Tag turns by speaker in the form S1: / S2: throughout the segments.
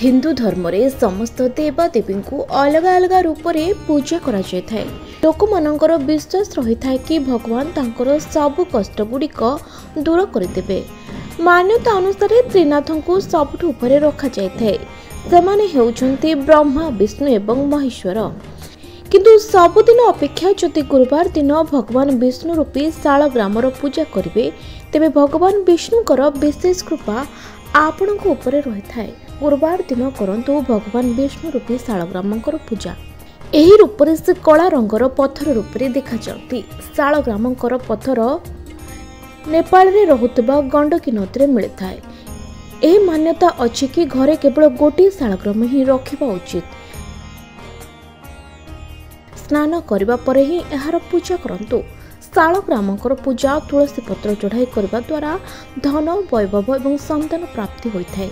S1: हिंदू धर्म रे समस्त देवदेवी को अलग अलग रूप से पूजा करा जाय थाए। लोक मानकर विश्वास रही था कि भगवान तांकर सब कष्ट गुड़िक दूर करदेवे। मान्यता अनुसार त्रिनाथ को सबुठ ऊपर रखा जाय थाए। सेमाने हेउछन्ति ब्रह्मा, विष्णु एवं महेश्वर। किंतु सबुदिन अपेक्षा जदि गुरुवार दिन भगवान विष्णु रूपी शाल ग्रामर पूजा करेंगे तेबे भगवान विष्णुकर विशेष कृपा आपण ऊपर रही थाए। गुरुवार दिन करंतु भगवान विष्णु रूपी शालग्रामकर पूजा। एही रूपरे से कला रंगर पत्थर रूपरे देखा जाती। शालग्रामकर पत्थर नेपाल रे रहुतबा गंडकी नदी में मिलता है। एही मान्यता अछि कि घरे केवल गोटे शालग्राम ही रखिबा उचित। स्नान करबा परे ही एहार पूजा करंतु। शालग्रामकर पूजा तुलसी पत्र चढ़ाई करबा द्वारा धन, वैभव एवं संतान प्राप्ति होइथाय।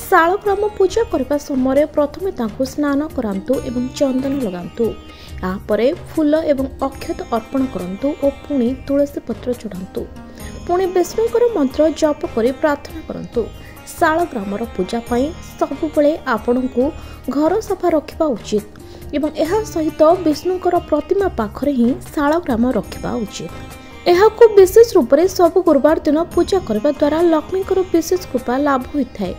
S1: शालग्राम पूजा करबा समय प्रथमे तांको स्नान करांतु एवं चंदन लगांतु। यापरे फूल एवं अक्षत अर्पण करंतु और पुणी तुलसी पत्र चढ़ांतु। पुणी विष्णुकर मंत्र जप करी प्रार्थना करंतु। शालग्रामर पूजा पाई सबुबले आपणको घर सफा रखिबा उचित एवं एहा सहित विष्णुकर प्रतिमा पाखरे ही शालग्राम रखिबा उचित। एहाको विशेष रूप से सब गुरुवार दिन पूजा करबा द्वारा लक्ष्मीकर विशेष कृपा लाभ होइथाय।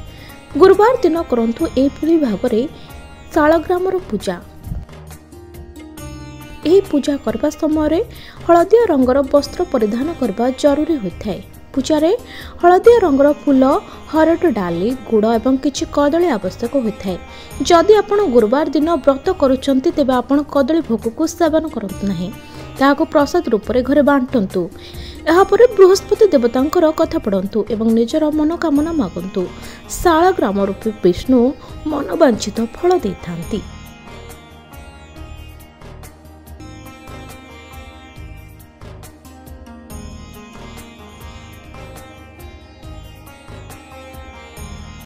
S1: गुरुवार दिन करंतु एभली भाबरे शालग्रामर पूजा। एही पूजा करबा समय हलदिया रंगर वस्त्र परिधान करबा जरूरी होइथाय। पूजारे हलदिया रंगर फूल, हरड़ डाली, गुड़ एवं किछि कदली आवश्यक होइथाय। जदि आपण गुरुवार दिन व्रत करूछंती तेबे आपण कदली भोग को सेवन करंतु नाही। ताहाको प्रसाद रूप रे घरे बांटंतु। एहापरे बृहस्पति देवतांकर कथा पढ़ंतु एवं निजर मनोकामना मागंतु। शालग्राम रूपी विष्णु मनोवांछित फल देइथांती।